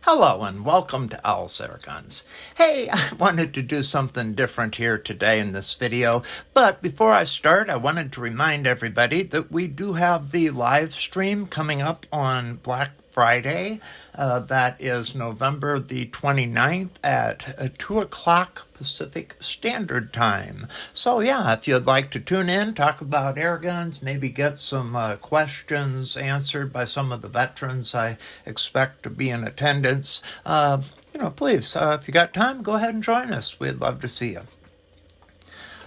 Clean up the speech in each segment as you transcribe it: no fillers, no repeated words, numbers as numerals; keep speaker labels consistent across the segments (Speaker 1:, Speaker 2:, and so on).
Speaker 1: Hello and welcome to Owl's Airguns. Hey, I wanted to do something different here today in this video, but before I start, I wanted to remind everybody that we do have the live stream coming up on Black Friday. That is November the 29th at 2 o'clock Pacific Standard Time. So yeah, if you'd like to tune in, talk about air guns, maybe get some questions answered by some of the veterans I expect to be in attendance, please, if you got time, go ahead and join us. We'd love to see you.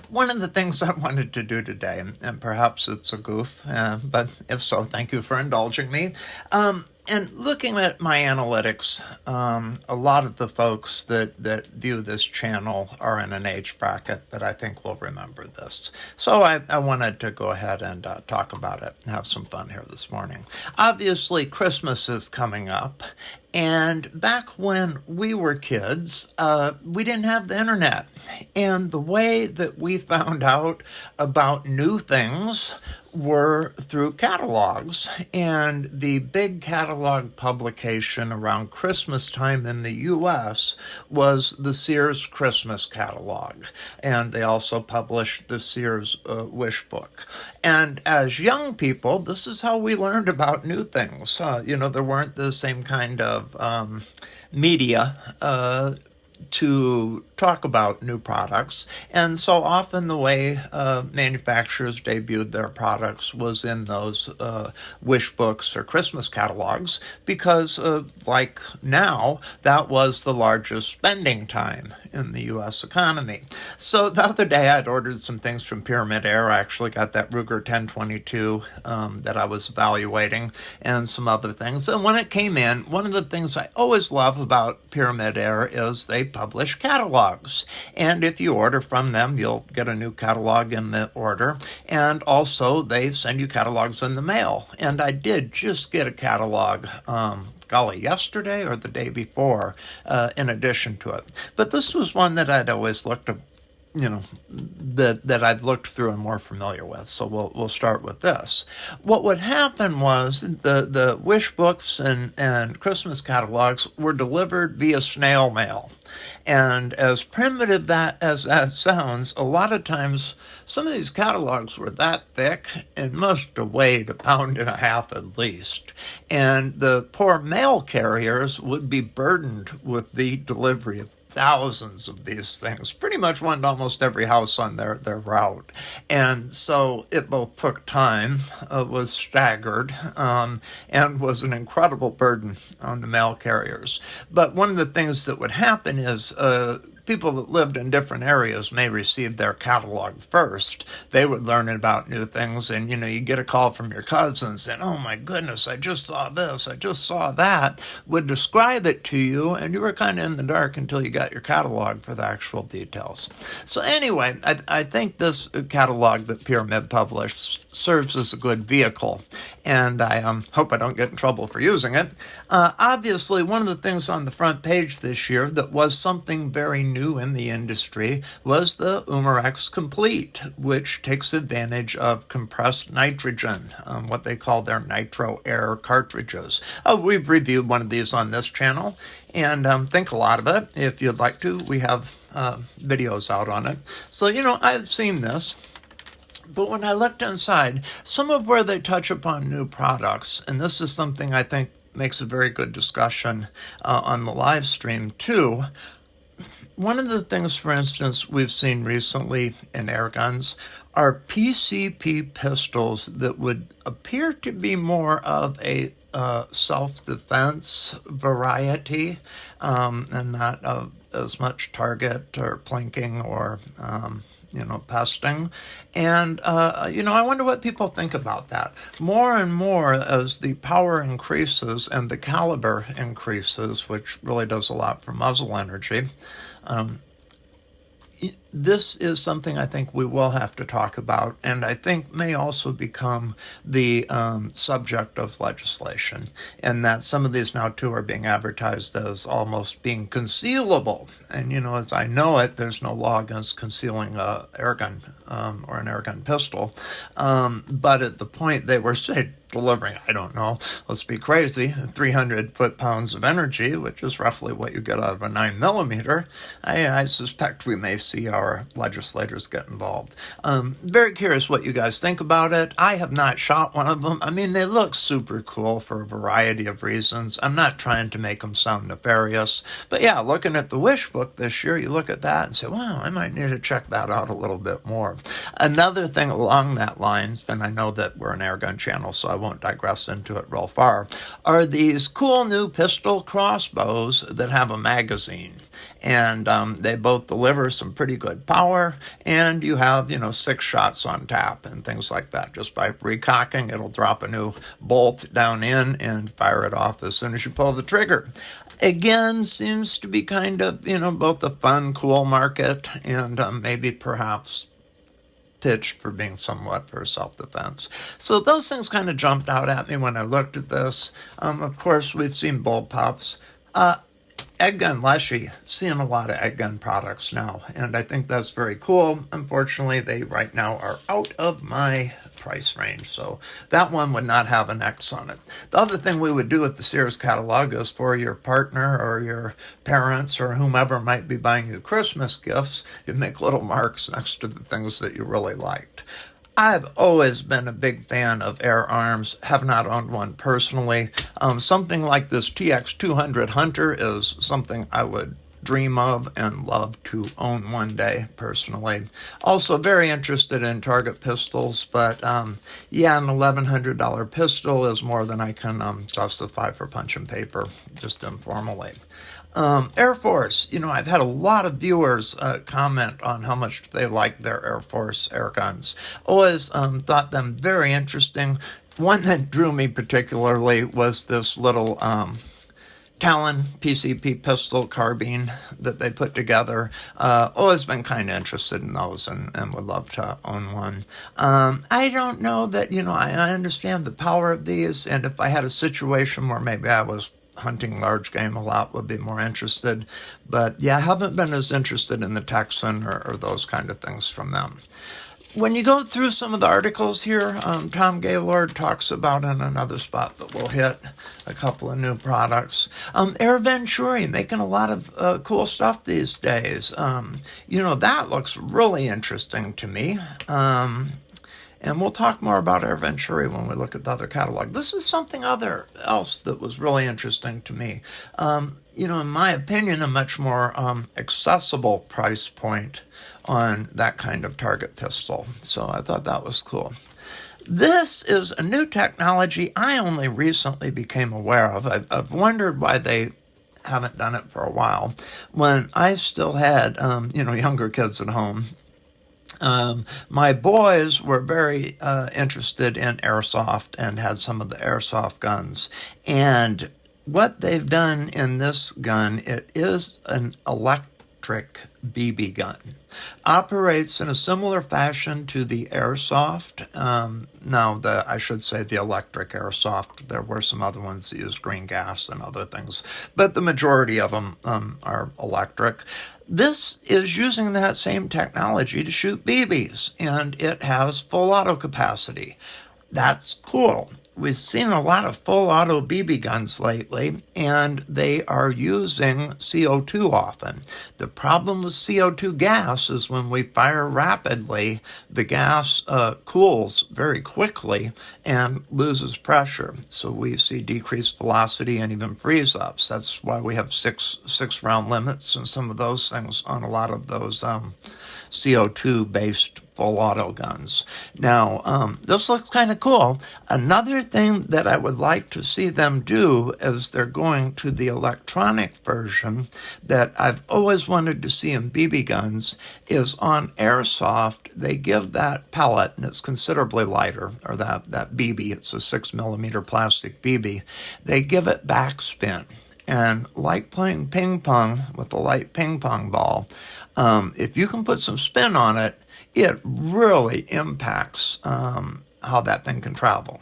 Speaker 1: One of the things I wanted to do today, and perhaps it's a goof, but if so, thank you for indulging me. And looking at my analytics, a lot of the folks that view this channel are in an age bracket that I think will remember this. So I wanted to go ahead and talk about it and have some fun here this morning. Obviously, Christmas is coming up. And back when we were kids, we didn't have the internet. And the way that we found out about new things were through catalogs. And the big catalog publication around Christmas time in the U.S. was the Sears Christmas catalog. And they also published the Sears Wish Book. And as young people, this is how we learned about new things. There weren't the same kind of media to talk about new products, and so often the way manufacturers debuted their products was in those wish books or Christmas catalogs, because like now, that was the largest spending time in the U.S. economy. So the other day I'd ordered some things from Pyramid Air. I actually got that Ruger 1022 that I was evaluating, and some other things. And when it came in, one of the things I always love about Pyramid Air is they publish catalogs. And if you order from them, you'll get a new catalog in the order. And also, they send you catalogs in the mail. And I did just get a catalog yesterday or the day before, in addition to it. But this was one that I'd always looked at, that I've looked through and more familiar with. So we'll start with this. What would happen was the wish books and Christmas catalogs were delivered via snail mail. And as primitive as that sounds, a lot of times some of these catalogs were that thick and must have weighed 1.5 pounds at least. And the poor mail carriers would be burdened with the delivery of thousands of these things. Pretty much went to almost every house on their route. And so it both took time, was staggered, and was an incredible burden on the mail carriers. But one of the things that would happen is people that lived in different areas may receive their catalog first. They would learn about new things, and you get a call from your cousins and, oh my goodness, I just saw this, I just saw that, would describe it to you, and you were kind of in the dark until you got your catalog for the actual details. So anyway, I think this catalog that Pyramid published serves as a good vehicle, and I hope I don't get in trouble for using it. Obviously, one of the things on the front page this year that was something very new in the industry was the Umarex Complete, which takes advantage of compressed nitrogen, what they call their nitro air cartridges. We've reviewed one of these on this channel, and think a lot of it. If you'd like to, we have videos out on it. So, I've seen this. But when I looked inside, some of where they touch upon new products, and this is something I think makes a very good discussion on the live stream too. One of the things, for instance, we've seen recently in air guns are PCP pistols that would appear to be more of a self-defense variety, and not of as much target or plinking or pesting. And, I wonder what people think about that. More and more as the power increases and the caliber increases, which really does a lot for muzzle energy, this is something I think we will have to talk about, and I think may also become the subject of legislation, and that some of these now too are being advertised as almost being concealable. And as I know it, there's no law against concealing a airgun or an airgun pistol. But at the point they were, say, delivering, I don't know, let's be crazy, 300 foot-pounds of energy, which is roughly what you get out of a 9mm, I suspect we may see our legislators get involved. Very curious what you guys think about it. I have not shot one of them. I mean, they look super cool for a variety of reasons. I'm not trying to make them sound nefarious. But yeah, looking at the Wish book this year, you look at that and say, wow, I might need to check that out a little bit more. Another thing along that line, and I know that we're an airgun channel, so I won't digress into it real far, are these cool new pistol crossbows that have a magazine. And they both deliver some pretty good power, and you have, 6 shots on tap and things like that. Just by recocking, it'll drop a new bolt down in and fire it off as soon as you pull the trigger. Again, seems to be kind of, both a fun, cool market and maybe perhaps pitched for being somewhat for self-defense. So those things kind of jumped out at me when I looked at this. Of course, we've seen bullpups. Airgun Leshy, seeing a lot of Airgun products now, and I think that's very cool. Unfortunately, they right now are out of my price range, so that one would not have an X on it. The other thing we would do with the Sears catalog is for your partner or your parents or whomever might be buying you Christmas gifts, you'd make little marks next to the things that you really liked. I've always been a big fan of Air Arms, have not owned one personally. Something like this TX200 Hunter is something I would dream of and love to own one day personally. Also very interested in target pistols, but yeah, an $1,100 pistol is more than I can justify for punch and paper, just informally. Air Force, I've had a lot of viewers comment on how much they like their Air Force air guns. Always thought them very interesting. One that drew me particularly was this little Talon PCP pistol carbine that they put together. Always been kind of interested in those and would love to own one. I don't know that, I understand the power of these, and if I had a situation where maybe I was hunting large game a lot, would be more interested. But yeah, I haven't been as interested in the Texan or those kind of things from them. When you go through some of the articles here, Tom Gaylord talks about in another spot that we'll hit a couple of new products. Air Venturi making a lot of cool stuff these days. That looks really interesting to me. And we'll talk more about Air Venturi when we look at the other catalog. This is something else that was really interesting to me. In my opinion, a much more accessible price point on that kind of target pistol. So I thought that was cool. This is a new technology I only recently became aware of. I've wondered why they haven't done it for a while. When I still had, younger kids at home, my boys were very interested in airsoft and had some of the airsoft guns. And what they've done in this gun, it is an electric BB gun. Operates in a similar fashion to the airsoft. I should say the electric airsoft. There were some other ones that use green gas and other things, but the majority of them are electric. This is using that same technology to shoot BBs, and it has full auto capacity. That's cool. We've seen a lot of full auto BB guns lately, and they are using CO2 often. The problem with CO2 gas is when we fire rapidly, the gas cools very quickly and loses pressure. So we see decreased velocity and even freeze-ups. That's why we have six round limits and some of those things on a lot of those CO2-based full auto guns. Now, this looks kind of cool. Another thing that I would like to see them do is they're going to the electronic version that I've always wanted to see in BB guns is on airsoft. They give that pellet, and it's considerably lighter, or that BB, it's a 6mm plastic BB. They give it backspin. And like playing ping pong with a light ping pong ball, if you can put some spin on it, it really impacts how that thing can travel.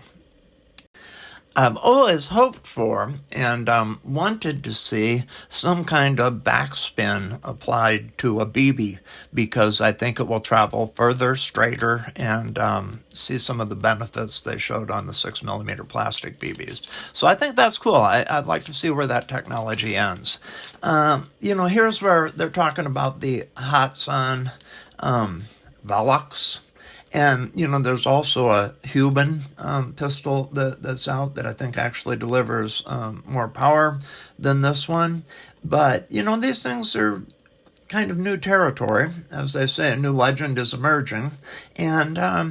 Speaker 1: I've always hoped for and wanted to see some kind of backspin applied to a BB because I think it will travel further, straighter, and see some of the benefits they showed on the 6mm plastic BBs. So I think that's cool. I'd like to see where that technology ends. Here's where they're talking about the Hot Sun Velux. And, there's also a Huben pistol that's out that I think actually delivers more power than this one. But, these things are kind of new territory. As they say, a new legend is emerging. And, I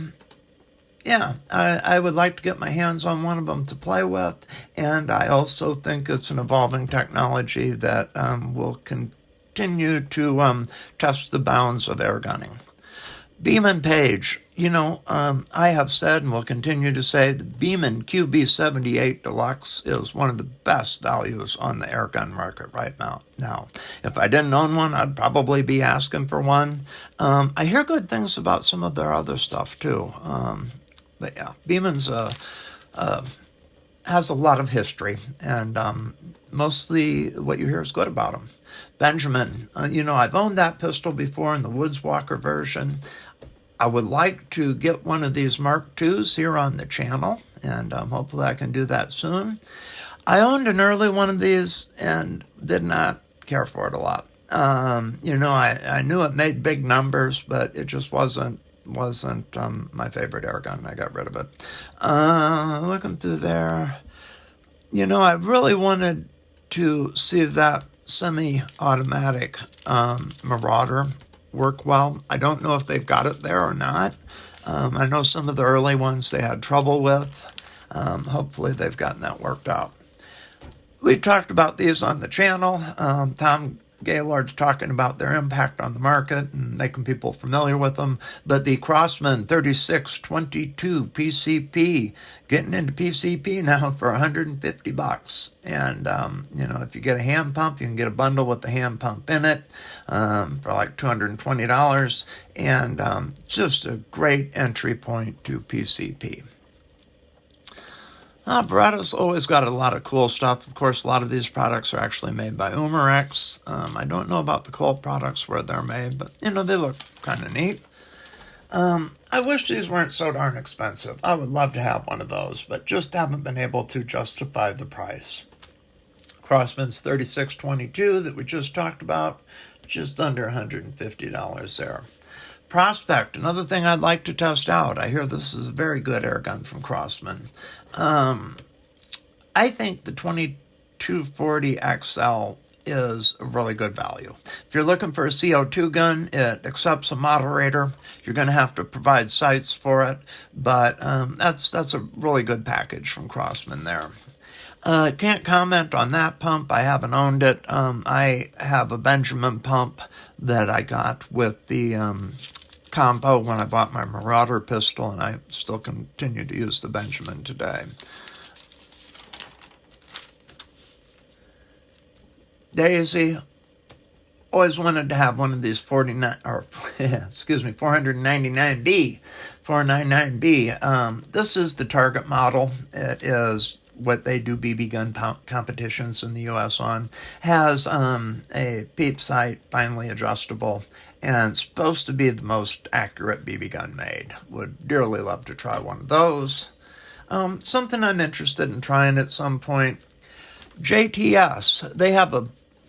Speaker 1: would like to get my hands on one of them to play with. And I also think it's an evolving technology that will continue to test the bounds of air gunning. Beeman Page, I have said and will continue to say the Beeman QB78 Deluxe is one of the best values on the airgun market right now. If I didn't own one, I'd probably be asking for one. I hear good things about some of their other stuff too. But yeah, Beeman's has a lot of history, and mostly what you hear is good about them. Benjamin, I've owned that pistol before in the Woods Walker version. I would like to get one of these Mark IIs here on the channel, and hopefully I can do that soon. I owned an early one of these and did not care for it a lot. I knew it made big numbers, but it just wasn't my favorite airgun. I got rid of it. Looking through there, I really wanted to see that semi-automatic Marauder work well. I don't know if they've got it there or not. I know some of the early ones they had trouble with. Hopefully they've gotten that worked out. We talked about these on the channel. Tom Gaylord's talking about their impact on the market and making people familiar with them. But the Crossman 3622 PCP, getting into PCP now for $150. And, if you get a hand pump, you can get a bundle with the hand pump in it for like $220. And just a great entry point to PCP. Beretta's always got a lot of cool stuff. Of course, a lot of these products are actually made by Umarex. I don't know about the Colt products where they're made, but, they look kind of neat. I wish these weren't so darn expensive. I would love to have one of those, but just haven't been able to justify the price. Crossman's 3622 that we just talked about, just under $150 there. Prospect, another thing I'd like to test out. I hear this is a very good airgun from Crossman. I think the 2240 XL is a really good value. If you're looking for a CO2 gun, it accepts a moderator. You're going to have to provide sights for it, but that's a really good package from Crossman there. Can't comment on that pump. I haven't owned it. I have a Benjamin pump that I got with the combo when I bought my Marauder pistol, and I still continue to use the Benjamin today. Daisy, always wanted to have one of these 499B. This is the target model. It is what they do BB gun competitions in the U.S. on. Has a peep sight, finely adjustable, and supposed to be the most accurate BB gun made. Would dearly love to try one of those. Something I'm interested in trying at some point. JTS, they have a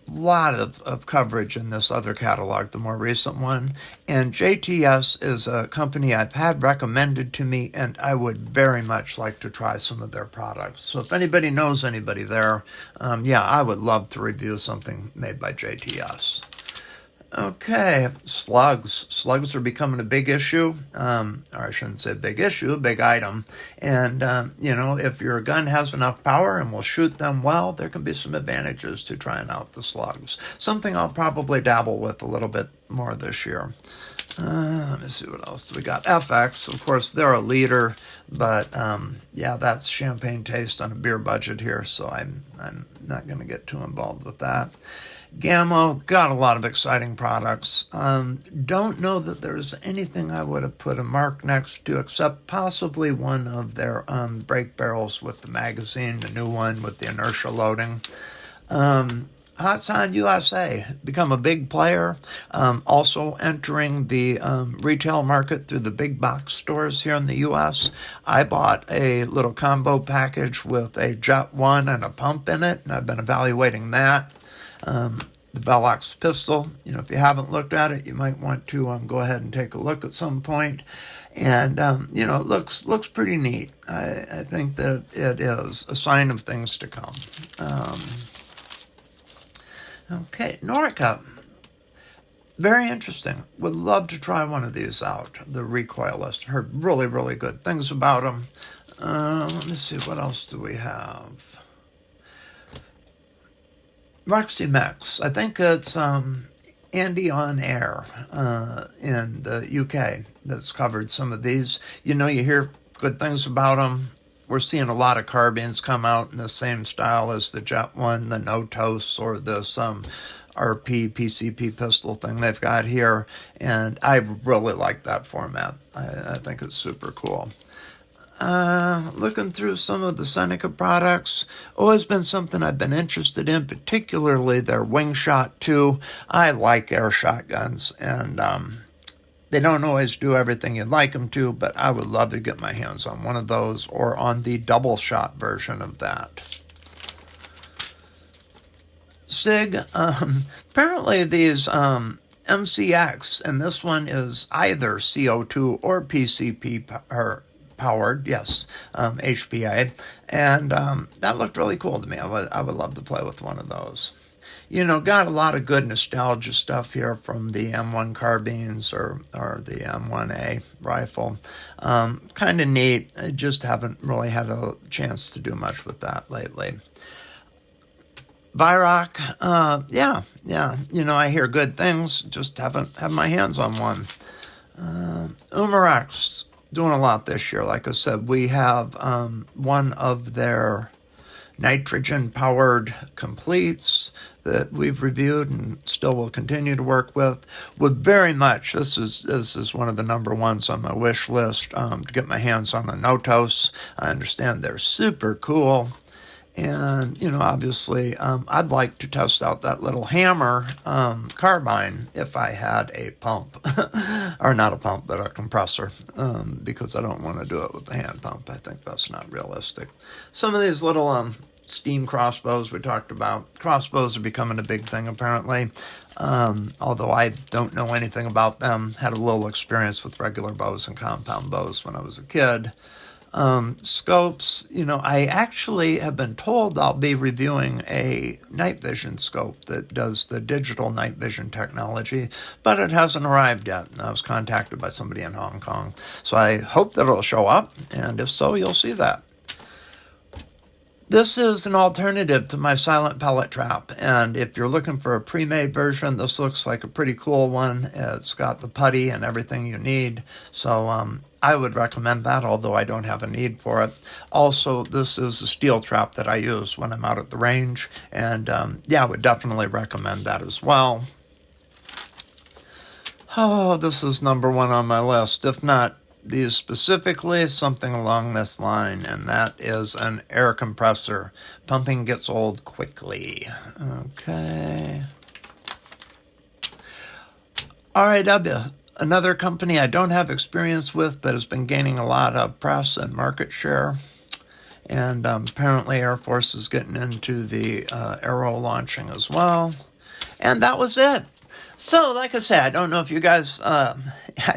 Speaker 1: lot of coverage in this other catalog, the more recent one. And JTS is a company I've had recommended to me, and I would very much like to try some of their products. So if anybody knows anybody there, I would love to review something made by JTS. Okay, slugs. Slugs are becoming a big issue, or I shouldn't say big issue, a big item. And, if your gun has enough power and will shoot them well, there can be some advantages to trying out the slugs. Something I'll probably dabble with a little bit more this year. Let me see what else do we got. FX, of course, they're a leader, but yeah, that's champagne taste on a beer budget here, so I'm not going to get too involved with that. Gammo, got a lot of exciting products. Don't know that there's anything I would have put a mark next to, except possibly one of their brake barrels with the magazine, the new one with the inertia loading. Hatsan USA, become a big player, also entering the retail market through the big box stores here in the U.S. I bought a little combo package with a Jet 1 and a pump in it, and I've been evaluating that. The Velox pistol, if you haven't looked at it, you might want to go ahead and take a look at some point. And, it looks pretty neat. I think that it is a sign of things to come. Okay, Norika. Very interesting. Would love to try one of these out. The recoilless. Heard really, really good things about them. Let me see. What else do we have? Roxy Mex. I think it's Andy on Air in the UK that's covered some of these. You hear good things about them. We're seeing a lot of carbines come out in the same style as the Jet 1, the Notos, or this RP PCP pistol thing they've got here. And I really like that format. I think it's super cool. Looking through some of the Seneca products, always been something I've been interested in, particularly their Wingshot 2. I like air shotguns, and they don't always do everything you'd like them to, but I would love to get my hands on one of those or on the double shot version of that. SIG, apparently these MCX, and this one is either CO2 or PCP powered, yes, HPA, and that looked really cool to me. I would love to play with one of those. Got a lot of good nostalgia stuff here from the M1 carbines or the M1A rifle. Kind of neat. I just haven't really had a chance to do much with that lately. Viroc, yeah. I hear good things, just haven't had my hands on one. Umarex, doing a lot this year. Like I said, we have one of their nitrogen-powered completes that we've reviewed and still will continue to work with. Would very much, this is one of the number ones on my wish list, to get my hands on the Notos. I understand they're super cool. And, obviously, I'd like to test out that little hammer carbine if I had a pump. Or not a pump, but a compressor. Because I don't want to do it with the hand pump. I think that's not realistic. Some of these little steam crossbows we talked about. Crossbows are becoming a big thing, apparently. Although I don't know anything about them. Had a little experience with regular bows and compound bows when I was a kid. Scopes, I actually have been told I'll be reviewing a night vision scope that does the digital night vision technology, but it hasn't arrived yet. I was contacted by somebody in Hong Kong. So I hope that it'll show up, and if so, you'll see that. This is an alternative to my silent pellet trap, and if you're looking for a pre-made version, this looks like a pretty cool one. It's got the putty and everything you need, so I would recommend that, although I don't have a need for it. Also, this is a steel trap that I use when I'm out at the range, and I would definitely recommend that as well. Oh, this is number one on my list, if not these specifically, something along this line, and that is an air compressor. Pumping gets old quickly. Okay. RAW, another company I don't have experience with, but has been gaining a lot of press and market share. And apparently Air Force is getting into the aero launching as well. And that was it. So, like I said, I don't know if you guys, I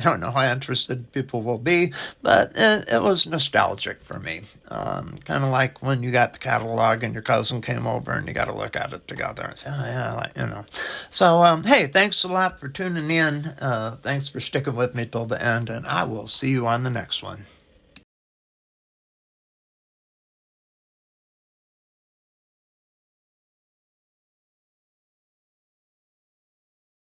Speaker 1: don't know how interested people will be, but it was nostalgic for me. Kind of like when you got the catalog and your cousin came over and you got to look at it together and say, oh, yeah, So, hey, thanks a lot for tuning in. Thanks for sticking with me till the end, and I will see you on the next one.